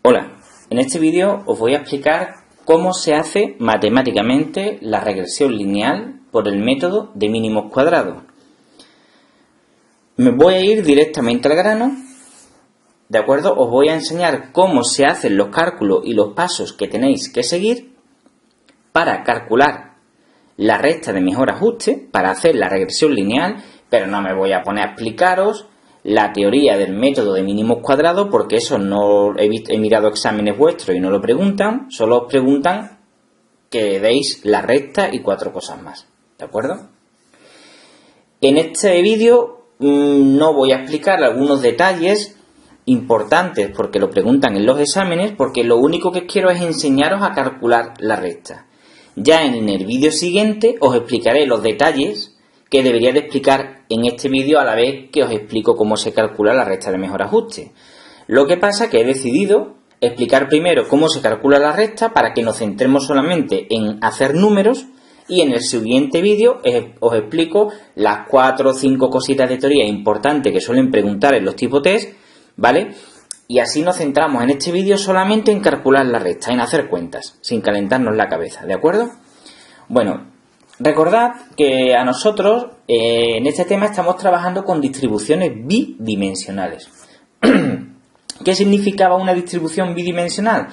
Hola, en este vídeo os voy a explicar cómo se hace matemáticamente la regresión lineal por el método de mínimos cuadrados. Me voy a ir directamente al grano, ¿de acuerdo? Os voy a enseñar cómo se hacen los cálculos y los pasos que tenéis que seguir para calcular la recta de mejor ajuste, para hacer la regresión lineal, pero no me voy a poner a explicaros la teoría del método de mínimos cuadrados, porque eso no he mirado exámenes vuestros y no lo preguntan, solo os preguntan que deis la recta y 4 cosas más, ¿de acuerdo? En este vídeo no voy a explicar algunos detalles importantes porque lo preguntan en los exámenes, porque lo único que quiero es enseñaros a calcular la recta. Ya en el vídeo siguiente os explicaré los detalles que debería de explicar en este vídeo a la vez que os explico cómo se calcula la recta de mejor ajuste. Lo que pasa es que he decidido explicar primero cómo se calcula la recta para que nos centremos solamente en hacer números, y en el siguiente vídeo os explico las 4 o 5 cositas de teoría importantes que suelen preguntar en los tipo test, ¿vale? Y así nos centramos en este vídeo solamente en calcular la recta, en hacer cuentas, sin calentarnos la cabeza, ¿de acuerdo? Bueno, recordad que a nosotros en este tema estamos trabajando con distribuciones bidimensionales. ¿Qué significaba una distribución bidimensional?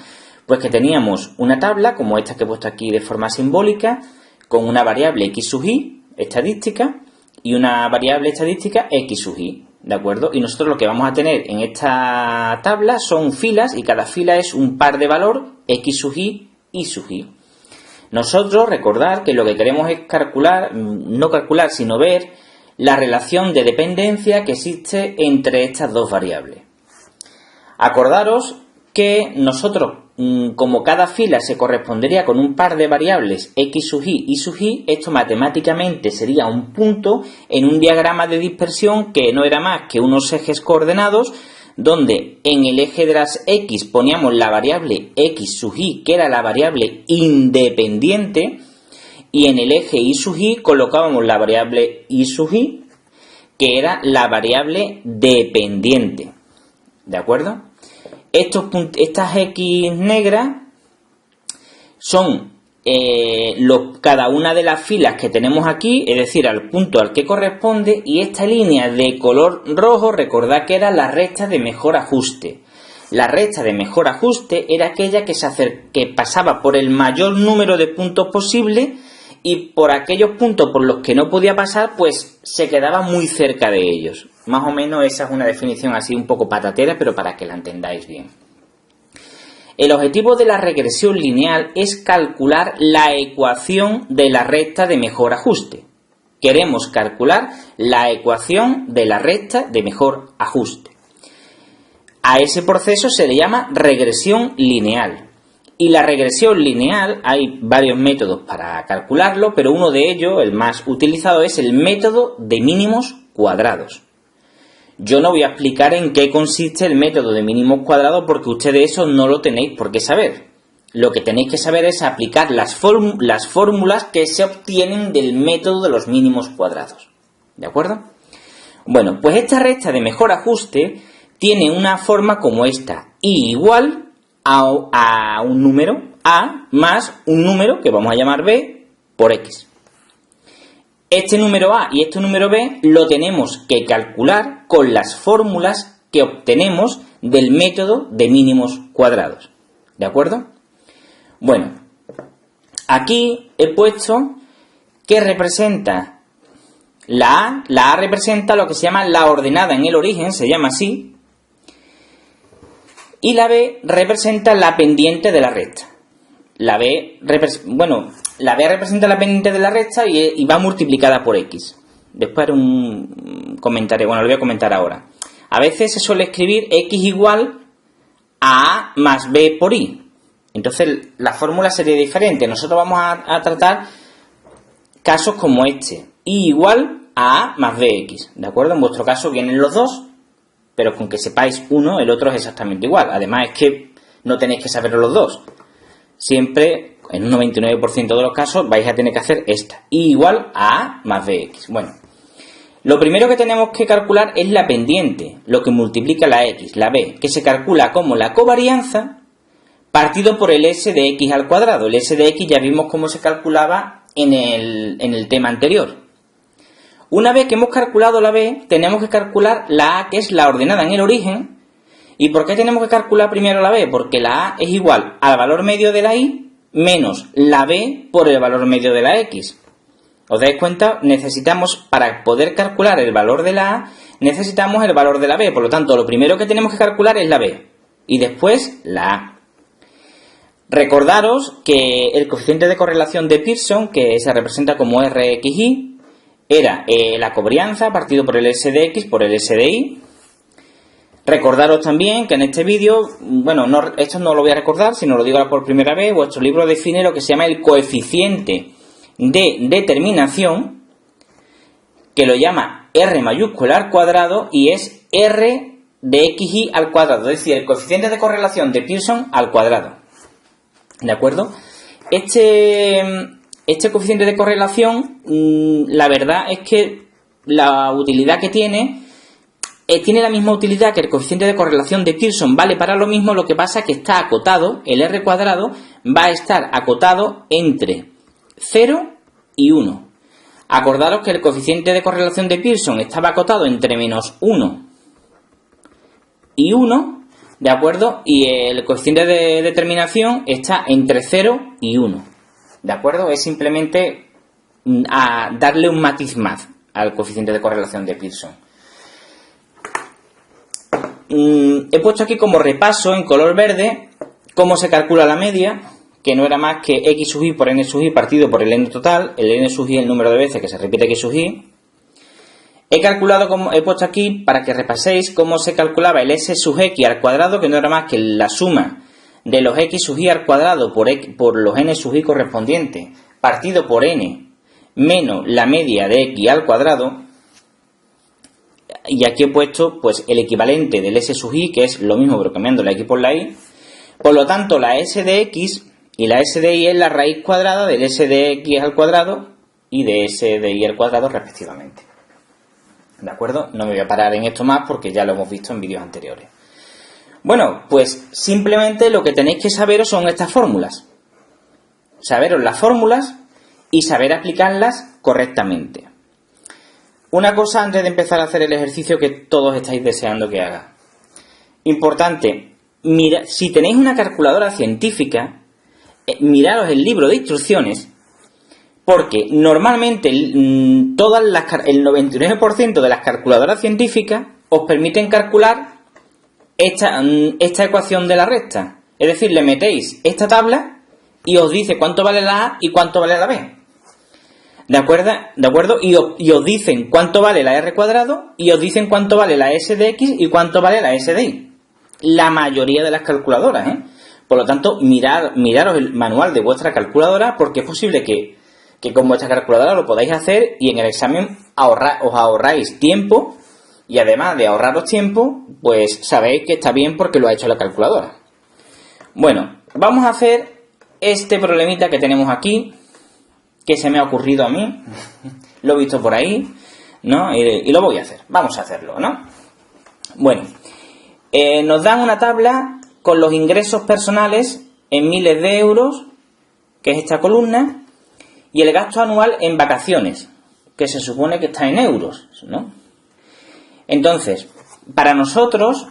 Pues que teníamos una tabla, como esta que he puesto aquí de forma simbólica, con una variable x sub y estadística y una variable estadística x sub y, ¿de acuerdo? Y nosotros lo que vamos a tener en esta tabla son filas, y cada fila es un par de valor x sub y sub y. Nosotros, recordar que lo que queremos es calcular, no calcular, sino ver la relación de dependencia que existe entre estas dos variables. Acordaros que nosotros, como cada fila se correspondería con un par de variables x sub y sub y, esto matemáticamente sería un punto en un diagrama de dispersión que no era más que unos ejes coordenados, donde en el eje de las x poníamos la variable x sub y, que era la variable independiente, y en el eje y sub y colocábamos la variable y sub y, que era la variable dependiente, ¿de acuerdo? Estas x negras son cada una de las filas que tenemos aquí, es decir, al punto al que corresponde, y esta línea de color rojo, recordad que era la recta de mejor ajuste. La recta de mejor ajuste era aquella que pasaba por el mayor número de puntos posible, y por aquellos puntos por los que no podía pasar, pues se quedaba muy cerca de ellos. Más o menos esa es una definición así un poco patatera, pero para que la entendáis bien. El objetivo de la regresión lineal es calcular la ecuación de la recta de mejor ajuste. Queremos calcular la ecuación de la recta de mejor ajuste. A ese proceso se le llama regresión lineal. Y la regresión lineal, hay varios métodos para calcularlo, pero uno de ellos, el más utilizado, es el método de mínimos cuadrados. Yo no voy a explicar en qué consiste el método de mínimos cuadrados, porque ustedes eso no lo tenéis por qué saber. Lo que tenéis que saber es aplicar las fórmulas que se obtienen del método de los mínimos cuadrados, ¿de acuerdo? Bueno, pues esta recta de mejor ajuste tiene una forma como esta: y igual a un número a más un número que vamos a llamar b por x. Este número a y este número b lo tenemos que calcular con las fórmulas que obtenemos del método de mínimos cuadrados, ¿de acuerdo? Bueno, aquí he puesto que representa la a representa lo que se llama la ordenada en el origen, se llama así, y la b representa la pendiente de la recta. La b representa la pendiente de la recta y va multiplicada por x. Después haré un comentario, lo voy a comentar ahora. A veces se suele escribir x igual a más b por y. Entonces la fórmula sería diferente. Nosotros vamos a tratar casos como este: y igual a más bx, ¿de acuerdo? En vuestro caso vienen los dos, pero con que sepáis uno, el otro es exactamente igual. Además es que no tenéis que saber los dos. Siempre, en un 99% de los casos, vais a tener que hacer esta: y igual a más bx. Bueno, Lo primero que tenemos que calcular es la pendiente, lo que multiplica la x, la b, que se calcula como la covarianza partido por el s de x al cuadrado. El s de x ya vimos cómo se calculaba en el tema anterior. Una vez que hemos calculado la b, tenemos que calcular la a, que es la ordenada en el origen. ¿Y por qué tenemos que calcular primero la b? Porque la a es igual al valor medio de la y menos la b por el valor medio de la x. ¿Os dais cuenta? Necesitamos, para poder calcular el valor de la a, necesitamos el valor de la b. Por lo tanto, lo primero que tenemos que calcular es la b. Y después la a. Recordaros que el coeficiente de correlación de Pearson, que se representa como RXY, era la covarianza partido por el S de X por el S de Y. Recordaros también que en este vídeo, bueno, esto no lo voy a recordar, sino lo digo ahora por primera vez, vuestro libro define lo que se llama el coeficiente de determinación, que lo llama R mayúscula al cuadrado y es R de XY al cuadrado, es decir, el coeficiente de correlación de Pearson al cuadrado. ¿De acuerdo? Este coeficiente de correlación, la verdad es que la utilidad que tiene la misma utilidad que el coeficiente de correlación de Pearson, vale para lo mismo, lo que pasa es que está acotado, el R cuadrado va a estar acotado entre 0 y 1. Acordaros que el coeficiente de correlación de Pearson estaba acotado entre menos 1 y 1, ¿de acuerdo? Y el coeficiente de determinación está entre 0 y 1, ¿de acuerdo? Es simplemente a darle un matiz más al coeficiente de correlación de Pearson. He puesto aquí como repaso en color verde cómo se calcula la media, que no era más que x sub y por n sub y partido por el n total. El n sub y es el número de veces que se repite x sub y. He puesto aquí para que repaséis cómo se calculaba el s sub x al cuadrado, que no era más que la suma de los x sub y al cuadrado por los n sub y correspondientes, partido por n menos la media de x al cuadrado. Y aquí he puesto pues el equivalente del s sub y, que es lo mismo pero cambiando la x por la y. Por lo tanto, la s de x y la s de y es la raíz cuadrada del s de x al cuadrado y de s de y al cuadrado respectivamente. ¿De acuerdo? No me voy a parar en esto más porque ya lo hemos visto en vídeos anteriores. Bueno, pues simplemente lo que tenéis que saberos son estas fórmulas. Saberos las fórmulas y saber aplicarlas correctamente. Una cosa antes de empezar a hacer el ejercicio que todos estáis deseando que haga. Importante, si tenéis una calculadora científica, miraros el libro de instrucciones, porque normalmente el 99% de las calculadoras científicas os permiten calcular esta ecuación de la recta. Es decir, le metéis esta tabla y os dice cuánto vale la A y cuánto vale la B. ¿De acuerdo? Y os dicen cuánto vale la R cuadrado y os dicen cuánto vale la S de X y cuánto vale la S de Y. La mayoría de las calculadoras, ¿eh? Por lo tanto, miraros el manual de vuestra calculadora, porque es posible que con vuestra calculadora lo podáis hacer y en el examen os ahorráis tiempo, y además de ahorraros tiempo, pues sabéis que está bien porque lo ha hecho la calculadora. Bueno, vamos a hacer este problemita que tenemos aquí, que se me ha ocurrido a mí, lo he visto por ahí, ¿no? Y lo voy a hacer, vamos a hacerlo, ¿no? Bueno, nos dan una tabla con los ingresos personales en miles de euros, que es esta columna, y el gasto anual en vacaciones, que se supone que está en euros, ¿no? Entonces, para nosotros,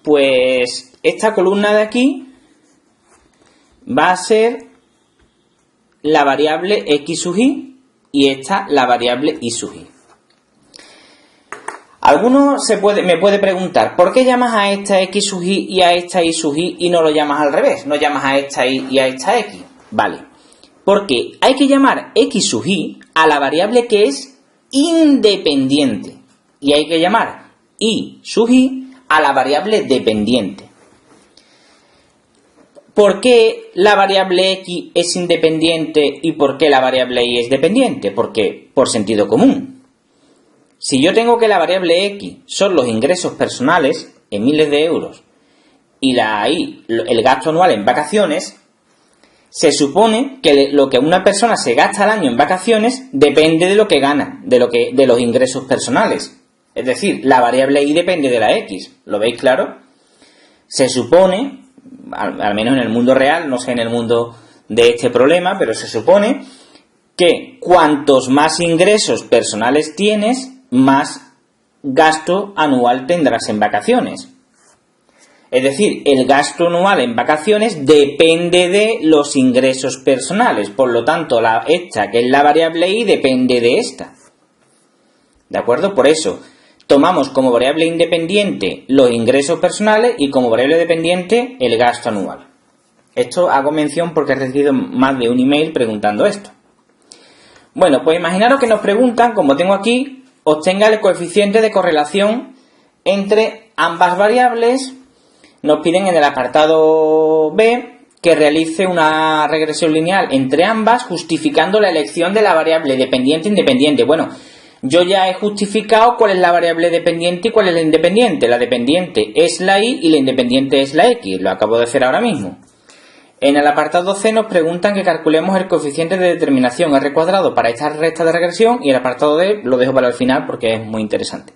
pues esta columna de aquí va a ser la variable x sub y esta la variable y sub i. Alguno me puede preguntar, ¿por qué llamas a esta x sub i y a esta y sub i y no lo llamas al revés? No llamas a esta y a esta x. Vale, porque hay que llamar x sub i a la variable que es independiente y hay que llamar y sub i a la variable dependiente. ¿Por qué la variable x es independiente y por qué la variable y es dependiente? Porque por sentido común. Si yo tengo que la variable x son los ingresos personales en miles de euros y la y el gasto anual en vacaciones, Se supone que lo que una persona se gasta al año en vacaciones depende de lo que gana, de los ingresos personales. Es decir, la variable y depende de la x. ¿Lo veis claro? Se supone, al menos en el mundo real, no sé en el mundo de este problema, pero se supone que cuantos más ingresos personales tienes, más gasto anual tendrás en vacaciones. Es decir, el gasto anual en vacaciones depende de los ingresos personales. Por lo tanto, esta, que es la variable y, depende de esta. ¿De acuerdo? Por eso, tomamos como variable independiente los ingresos personales y como variable dependiente el gasto anual. Esto hago mención porque he recibido más de un email preguntando esto. Bueno, pues imaginaros que nos preguntan, como tengo aquí, obtenga el coeficiente de correlación entre ambas variables. Nos piden en el apartado B que realice una regresión lineal entre ambas, justificando la elección de la variable dependiente e independiente. Bueno, yo ya he justificado cuál es la variable dependiente y cuál es la independiente. La dependiente es la y la independiente es la x. Lo acabo de hacer ahora mismo. En el apartado C nos preguntan que calculemos el coeficiente de determinación R cuadrado para esta recta de regresión, y el apartado D lo dejo para el final porque es muy interesante.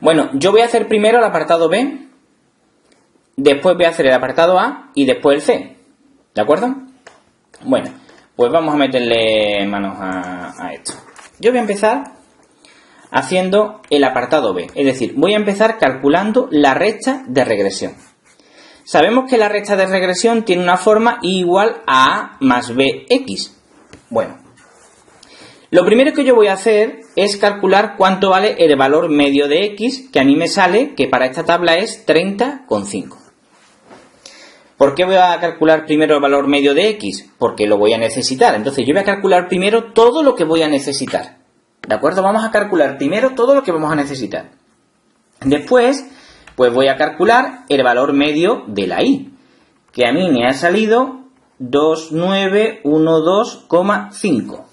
Bueno, yo voy a hacer primero el apartado B, después voy a hacer el apartado A y después el C. ¿De acuerdo? Bueno, pues vamos a meterle manos a esto. Yo voy a empezar haciendo el apartado B, es decir, voy a empezar calculando la recta de regresión. Sabemos que la recta de regresión tiene una forma y igual a A más BX. Bueno, lo primero que yo voy a hacer es calcular cuánto vale el valor medio de X, que a mí me sale que para esta tabla es 30,5. ¿Por qué voy a calcular primero el valor medio de X? Porque lo voy a necesitar. Entonces yo voy a calcular primero todo lo que voy a necesitar. ¿De acuerdo? Vamos a calcular primero todo lo que vamos a necesitar. Después, pues voy a calcular el valor medio de la Y, que a mí me ha salido 2912,5.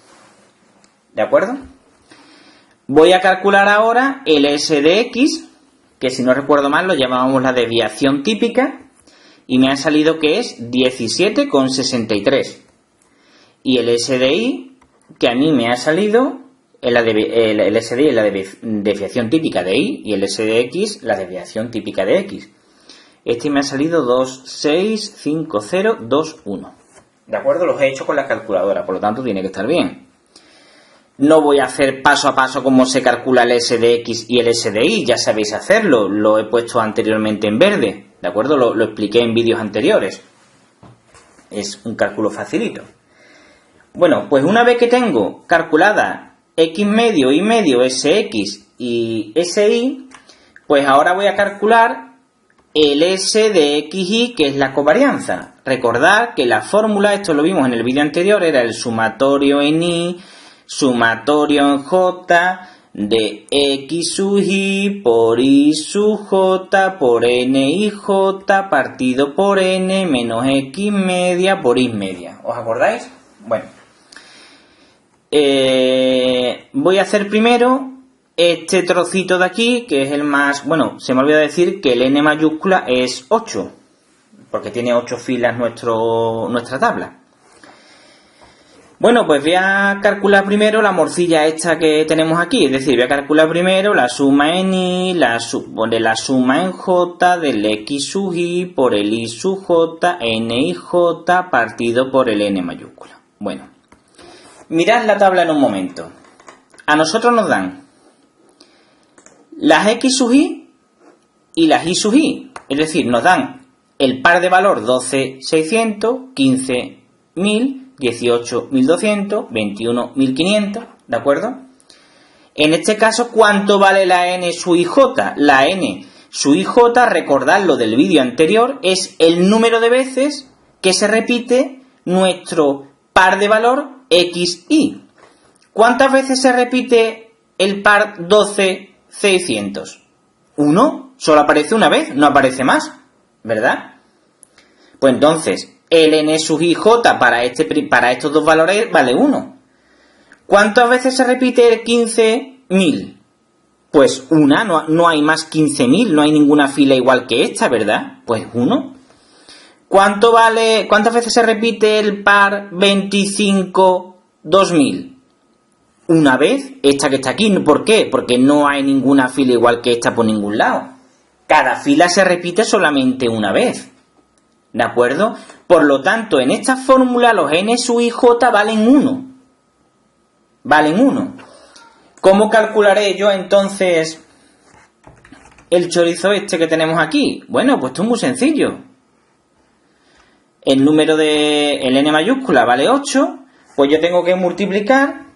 ¿De acuerdo? Voy a calcular ahora el S de X, que si no recuerdo mal lo llamábamos la desviación típica, y me ha salido que es 17,63. Y el S de Y, que a mí me ha salido, el S de Y es la desviación típica de Y, y el S de X la desviación típica de X. Este me ha salido 2,65021. ¿De acuerdo? Los he hecho con la calculadora, por lo tanto tiene que estar bien. No voy a hacer paso a paso cómo se calcula el S de X y el S de Y, ya sabéis hacerlo, lo he puesto anteriormente en verde, ¿de acuerdo? Lo expliqué en vídeos anteriores. Es un cálculo facilito. Bueno, pues una vez que tengo calculada X medio, Y medio, SX y SY, pues ahora voy a calcular el S de XY, que es la covarianza. Recordad que la fórmula, esto lo vimos en el vídeo anterior, era el sumatorio en Y, sumatorio en J de X sub Y por Y sub J por NIJ partido por N menos X media por Y media. ¿Os acordáis? Bueno. Voy a hacer primero este trocito de aquí, que es el más... Bueno, se me olvidó decir que el N mayúscula es 8, porque tiene 8 filas nuestra tabla. Bueno, pues voy a calcular primero la morcilla esta que tenemos aquí, es decir, voy a calcular primero la suma en Y, la suma en J del X sub Y por el Y sub J, NIJ partido por el N mayúscula. Bueno, mirad la tabla en un momento. A nosotros nos dan las X sub Y y las Y sub Y, es decir, nos dan el par de valor 12.600, 15.000, 18.200, 21.500, ¿de acuerdo? En este caso, ¿cuánto vale la N sub IJ? La N sub IJ, recordad lo del vídeo anterior, es el número de veces que se repite nuestro par de valor XY. ¿Cuántas veces se repite el par 12.600? ¿Uno? Solo aparece una vez, no aparece más, ¿verdad? Pues entonces, el N sub IJ para estos dos valores vale 1. ¿Cuántas veces se repite el 15.000? Pues una, no hay más 15.000, no hay ninguna fila igual que esta, ¿verdad? Pues 1. ¿Cuántas veces se repite el par 25-2000? Una vez, esta que está aquí. ¿Por qué? Porque no hay ninguna fila igual que esta por ningún lado. Cada fila se repite solamente una vez. ¿De acuerdo? Por lo tanto, en esta fórmula los n sub i j valen 1. Valen 1. ¿Cómo calcularé yo entonces el chorizo este que tenemos aquí? Bueno, pues esto es muy sencillo. El número de el n mayúscula vale 8, pues yo tengo que multiplicar,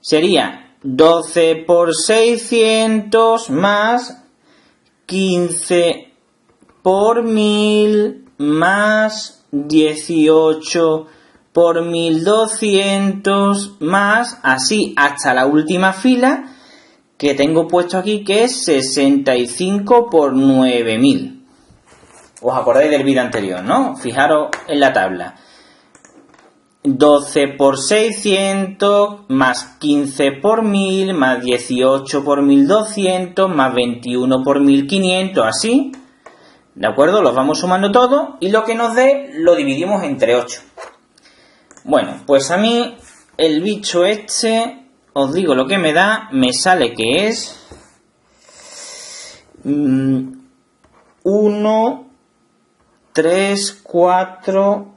sería 12 por 600 más 15 por 1000 más 18 por 1200 más, así hasta la última fila que tengo puesto aquí, que es 65 por 9000. ¿Os acordáis del vídeo anterior, no? Fijaros en la tabla. 12 por 600 más 15 por 1000 más 18 por 1200 más 21 por 1500, así. ¿De acuerdo? Los vamos sumando todos y lo que nos dé lo dividimos entre 8. Bueno, pues a mí el bicho este, os digo lo que me da, me sale que es 1, 3, 4,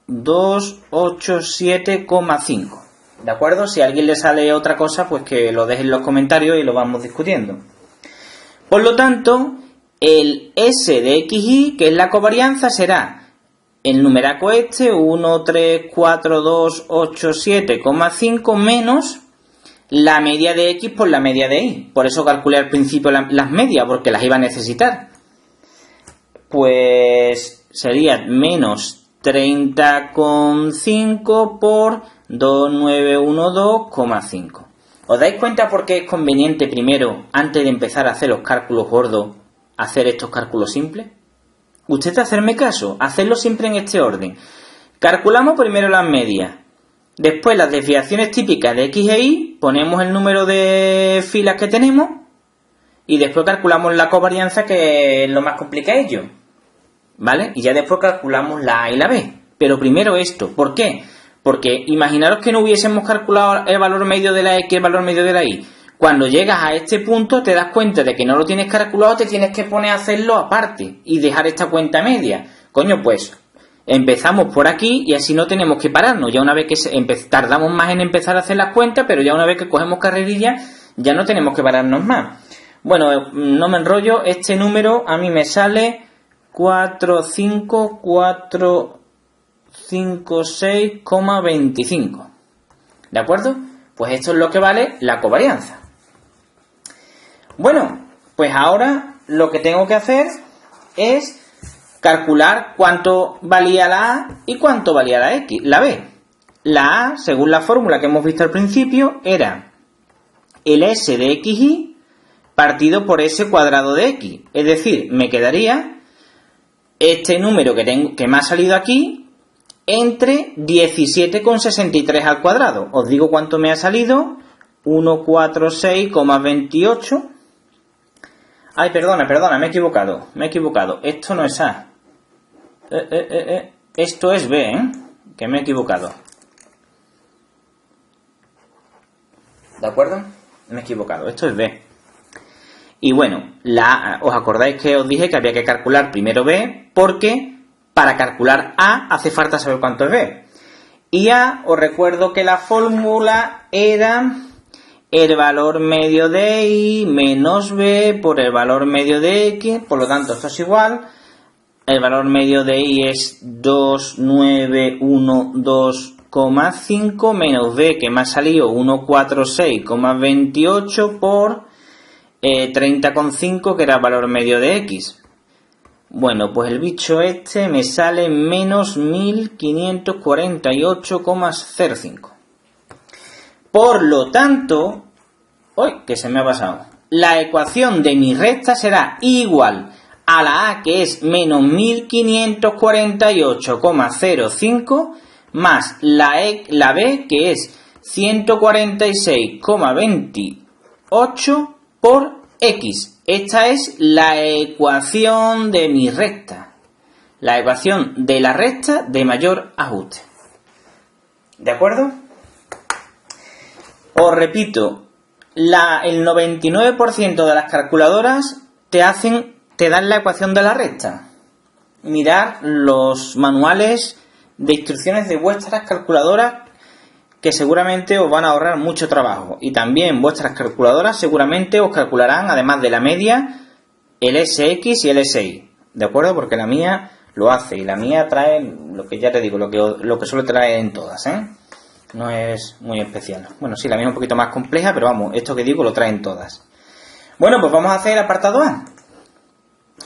2, 8, 7,5. ¿De acuerdo? Si a alguien le sale otra cosa, pues que lo deje en los comentarios y lo vamos discutiendo. Por lo tanto, el S de XY, que es la covarianza, será el numeraco este, 1, 3, 4, 2, 8, 7,5 menos la media de X por la media de Y. Por eso calculé al principio las medias, porque las iba a necesitar. Pues sería menos 30,5 por 2912,5. ¿Os dais cuenta por qué es conveniente primero, antes de empezar a hacer los cálculos gordos, hacer estos cálculos simples? Usted hacerme caso, hacerlo siempre en este orden. Calculamos primero las medias, después las desviaciones típicas de X e Y, ponemos el número de filas que tenemos y después calculamos la covarianza, que es lo más complicadillo, ¿vale? Y ya después calculamos la A y la B. Pero primero esto, ¿por qué? Porque imaginaros que no hubiésemos calculado el valor medio de la X y el valor medio de la Y. Cuando llegas a este punto te das cuenta de que no lo tienes calculado, te tienes que poner a hacerlo aparte y dejar esta cuenta media. Coño, pues empezamos por aquí y así no tenemos que pararnos. Ya una vez que tardamos más en empezar a hacer las cuentas, pero ya una vez que cogemos carrerilla ya no tenemos que pararnos más. Bueno, no me enrollo, este número a mí me sale 45456,25. ¿De acuerdo? Pues esto es lo que vale la covarianza. Bueno, pues ahora lo que tengo que hacer es calcular cuánto valía la A y cuánto valía la B. La A, según la fórmula que hemos visto al principio, era el S de XY partido por S cuadrado de X. Es decir, me quedaría este número que me ha salido aquí entre 17,63 al cuadrado. Os digo cuánto me ha salido. 146,28. Ay, perdona, me he equivocado. Esto no es A. Esto es B, ¿eh? Que me he equivocado. ¿De acuerdo? Me he equivocado. Esto es B. Y bueno, ¿os acordáis que os dije que había que calcular primero B? Porque para calcular A hace falta saber cuánto es B. Y A, os recuerdo que la fórmula era el valor medio de Y menos B por el valor medio de X. Por lo tanto, esto es igual. El valor medio de Y es 2912,5 menos B, que me ha salido 146,28 por 30,5, que era el valor medio de X. Bueno, pues el bicho este me sale menos 1548,05. Por lo tanto, ¡uy! Que se me ha pasado. La ecuación de mi recta será igual a la A, que es menos 1548,05, más la B, que es 146,28 por X. Esta es la ecuación de mi recta. la ecuación de la recta de mayor ajuste. ¿De acuerdo? Os repito, el 99% de las calculadoras te dan la ecuación de la recta. Mirad los manuales de instrucciones de vuestras calculadoras, que seguramente os van a ahorrar mucho trabajo. Y también vuestras calculadoras seguramente os calcularán, además de la media, el SX y el SI. ¿De acuerdo? Porque la mía lo hace. Y la mía trae lo que ya te digo, lo que suele traer en todas, ¿eh? No es muy especial. Bueno, sí, la mía es un poquito más compleja, pero vamos, esto que digo lo traen todas. Bueno, pues vamos a hacer el apartado A.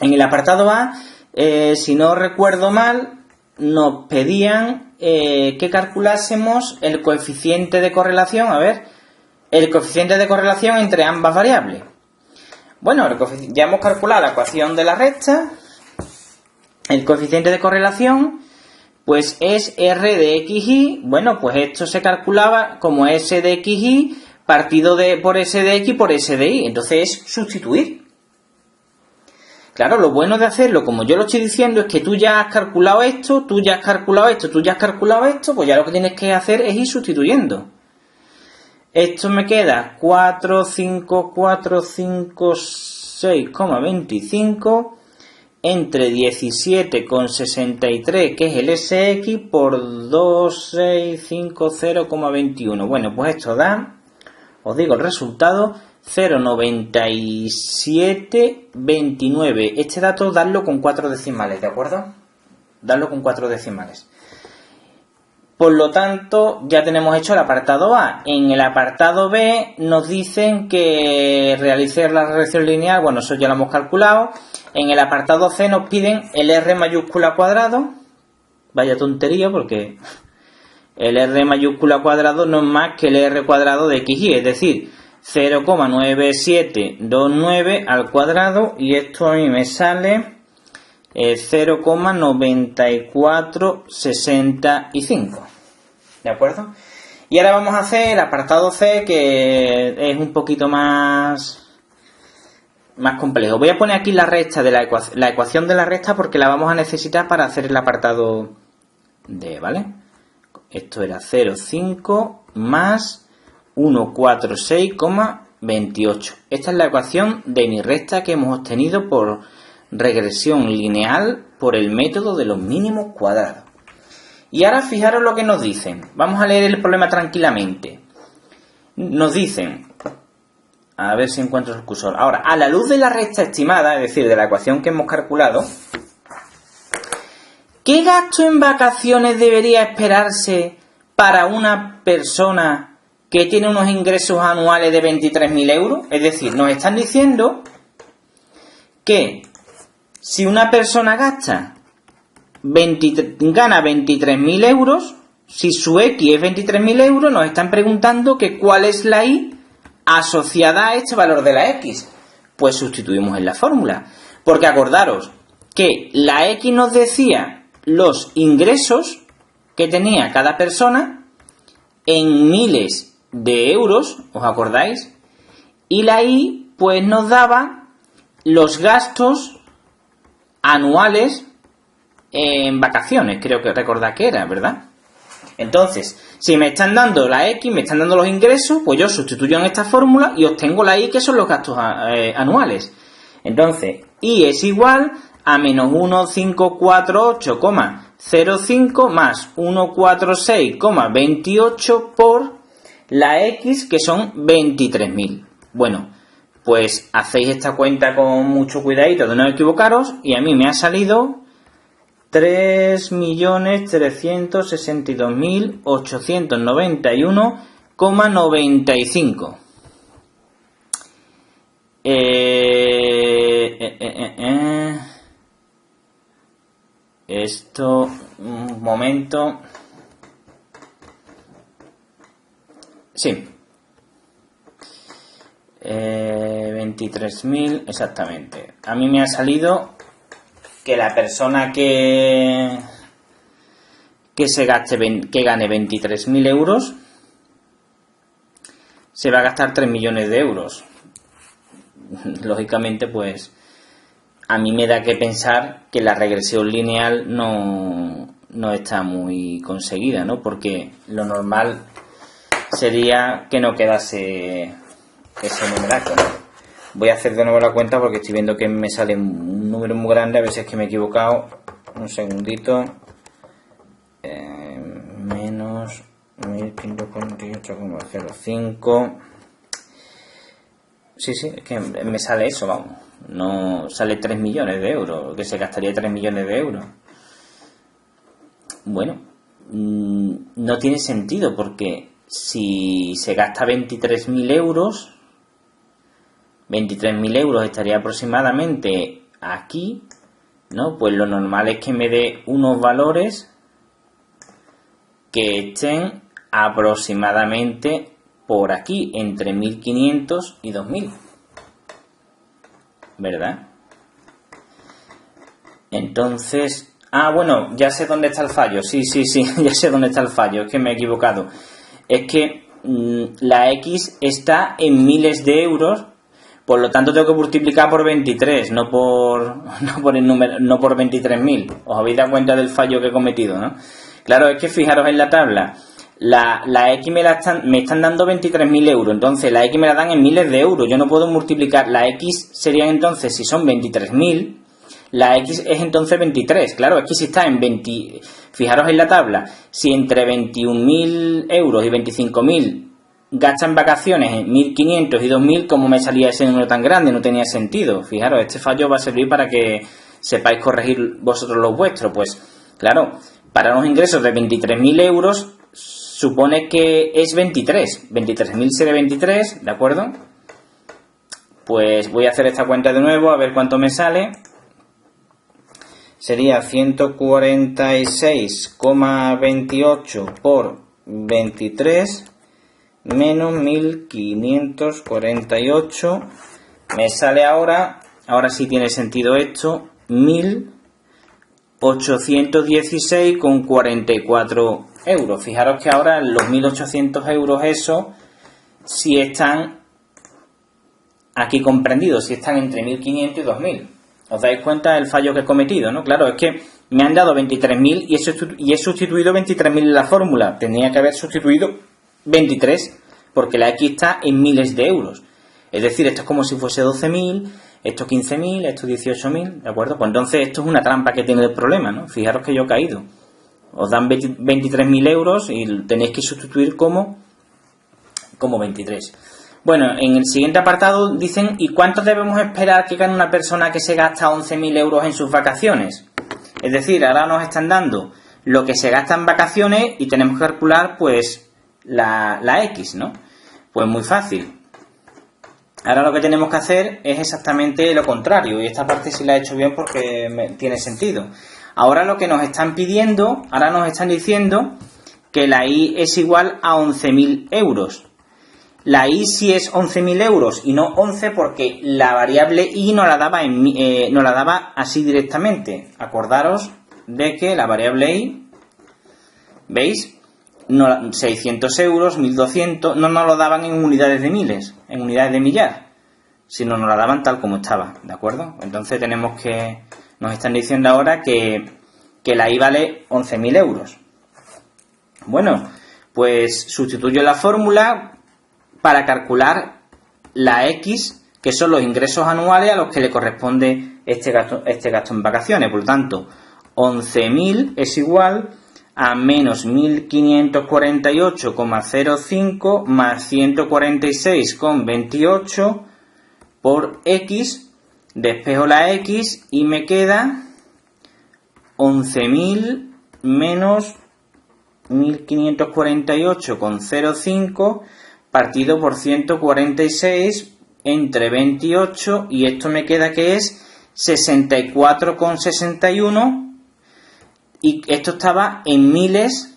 En el apartado A, si no recuerdo mal, nos pedían que calculásemos el coeficiente de correlación, el coeficiente de correlación entre ambas variables. Bueno, ya hemos calculado la ecuación de la recta. El coeficiente de correlación, pues es R de XY. Bueno, pues esto se calculaba como S de XY partido por S de X por S de Y. Entonces es sustituir. Claro, lo bueno de hacerlo, como yo lo estoy diciendo, es que tú ya has calculado esto, tú ya has calculado esto, tú ya has calculado esto, pues ya lo que tienes que hacer es ir sustituyendo. Esto me queda 45456,25 entre 17,63, que es el SX, por 2650,21. Bueno, pues esto da, os digo el resultado, 0,9729. Este dato dadlo con 4 decimales, ¿de acuerdo? Dadlo con 4 decimales. Por lo tanto, ya tenemos hecho el apartado A. En el apartado B nos dicen que realice la regresión lineal. Bueno, eso ya lo hemos calculado. En el apartado C nos piden el R mayúscula cuadrado. Vaya tontería, porque el R mayúscula cuadrado no es más que el R cuadrado de XY, es decir, 0,9729 al cuadrado, y esto a mí me sale 0,9465. ¿De acuerdo? Y ahora vamos a hacer el apartado C, que es un poquito más complejo. Voy a poner aquí la recta de la ecuación de la recta, porque la vamos a necesitar para hacer el apartado D, ¿vale? Esto era 0,5 más 146,28. Esta es la ecuación de mi recta que hemos obtenido por regresión lineal por el método de los mínimos cuadrados. Y ahora fijaros lo que nos dicen. Vamos a leer el problema tranquilamente. Nos dicen, a ver si encuentro el cursor. Ahora, a la luz de la recta estimada, es decir, de la ecuación que hemos calculado, ¿qué gasto en vacaciones debería esperarse para una persona que tiene unos ingresos anuales de 23.000 euros? Es decir, nos están diciendo que si una persona gana 23.000 euros, si su X es 23.000 euros, nos están preguntando que cuál es la Y asociada a este valor de la X. Pues sustituimos en la fórmula. Porque acordaros que la X nos decía los ingresos que tenía cada persona en miles de euros, ¿os acordáis? Y la Y pues nos daba los gastos anuales en vacaciones, creo que recordad que era, ¿verdad? Entonces, si me están dando la X, me están dando los ingresos, pues yo sustituyo en esta fórmula y obtengo la Y, que son los gastos anuales. Entonces, Y es igual a menos 1548,05 más 146,28 por la X, que son 23.000. Bueno, pues hacéis esta cuenta con mucho cuidadito de no equivocaros, y a mí me ha salido 3.362.891,95. Esto, un momento. Sí. 23.000, exactamente. A mí me ha salido que la persona que gane 23.000 euros se va a gastar 3 millones de euros. Lógicamente, pues a mí me da que pensar que la regresión lineal no está muy conseguida, ¿no? Porque lo normal sería que no quedase ese numeraco, ¿no? Voy a hacer de nuevo la cuenta porque estoy viendo que me sale un número muy grande, a veces que me he equivocado. Un segundito. Menos 1548,05. Sí, es que me sale eso, vamos. No sale 3 millones de euros, que se gastaría 3 millones de euros. Bueno, no tiene sentido porque si se gasta 23.000 euros, 23.000 euros estaría aproximadamente aquí, ¿no? Pues lo normal es que me dé unos valores que estén aproximadamente por aquí, entre 1.500 y 2.000, ¿verdad? Entonces, bueno, ya sé dónde está el fallo, sí, ya sé dónde está el fallo, es que me he equivocado. Es que la X está en miles de euros, por lo tanto tengo que multiplicar por 23, no por el número, no por 23.000. Os habéis dado cuenta del fallo que he cometido, ¿no? Claro, es que fijaros en la tabla. La X me están dando 23.000 euros, entonces la X me la dan en miles de euros. Yo no puedo multiplicar. La X serían entonces, si son 23.000, la X es entonces 23. Claro, es que si está en 20... Fijaros en la tabla. Si entre 21.000 euros y 25.000 gastan vacaciones en 1.500 y 2.000, ¿cómo me salía ese número tan grande? No tenía sentido. Fijaros, este fallo va a servir para que sepáis corregir vosotros los vuestros. Pues, claro, para unos ingresos de 23.000 euros... supone que es 23. 23.000 sería 23, ¿de acuerdo? Pues voy a hacer esta cuenta de nuevo, a ver cuánto me sale. Sería 146,28 por 23 menos 1.548. Me sale ahora sí tiene sentido esto, 1.816,44 euros. Fijaros que ahora los 1.800 euros eso si están aquí comprendidos, si están entre 1.500 y 2.000. ¿Os dais cuenta del fallo que he cometido, no? Claro, es que me han dado 23.000 y he sustituido 23.000 en la fórmula. Tenía que haber sustituido 23 porque la X está en miles de euros. Es decir, esto es como si fuese 12.000, esto 15.000, esto 18.000, ¿de acuerdo? Pues entonces esto es una trampa que tiene el problema, ¿no? Fijaros que yo he caído. Os dan 23.000 euros y tenéis que sustituir como 23. Bueno, en el siguiente apartado dicen, ¿y cuánto debemos esperar que gane una persona que se gasta 11.000 euros en sus vacaciones? Es decir, ahora nos están dando lo que se gasta en vacaciones y tenemos que calcular, pues, la X, ¿no? Pues muy fácil. Ahora lo que tenemos que hacer es exactamente lo contrario, y esta parte sí la he hecho bien porque tiene sentido. Ahora lo que nos están pidiendo, ahora nos están diciendo que la I es igual a 11.000 euros. La I sí es 11.000 euros y no 11 porque la variable I no la daba, no la daba así directamente. Acordaros de que la variable I, ¿veis? 600 euros, 1.200, no nos lo daban en unidades de miles, en unidades de millar, sino nos la daban tal como estaba, ¿de acuerdo? Entonces nos están diciendo ahora que la I vale 11.000 euros. Bueno, pues sustituyo la fórmula para calcular la X, que son los ingresos anuales a los que le corresponde este gasto en vacaciones. Por lo tanto, 11.000 es igual a menos 1.548,05 más 146,28 por X. Despejo la X y me queda 11.000 menos 1.548,05 partido por 146 entre 28, y esto me queda que es 64,61, y esto estaba en miles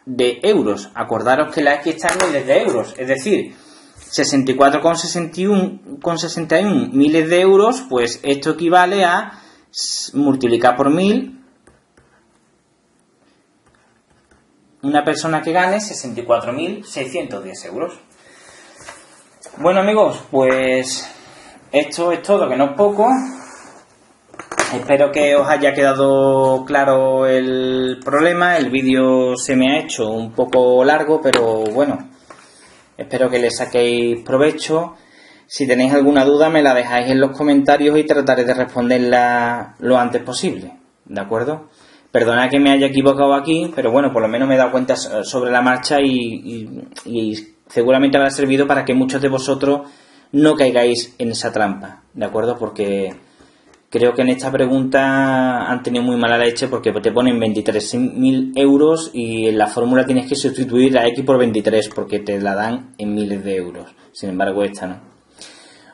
de euros. Acordaros que la X está en miles de euros, es decir, 64,61 miles de euros, pues esto equivale a multiplicar por 1.000 una persona que gane 64.610 euros. Bueno, amigos, pues esto es todo, que no es poco. Espero que os haya quedado claro el problema. El vídeo se me ha hecho un poco largo, pero bueno, espero que le saquéis provecho. Si tenéis alguna duda me la dejáis en los comentarios y trataré de responderla lo antes posible, ¿de acuerdo? Perdonad que me haya equivocado aquí, pero bueno, por lo menos me he dado cuenta sobre la marcha y seguramente habrá servido para que muchos de vosotros no caigáis en esa trampa, ¿de acuerdo? Porque creo que en esta pregunta han tenido muy mala leche porque te ponen 23.000 euros y en la fórmula tienes que sustituir la X por 23 porque te la dan en miles de euros. Sin embargo, esta no.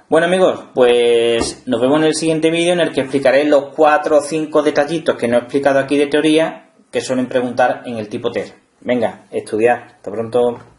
Bueno amigos, pues nos vemos en el siguiente vídeo en el que explicaré los 4 o 5 detallitos que no he explicado aquí de teoría que suelen preguntar en el tipo TER. Venga, estudiar. Hasta pronto.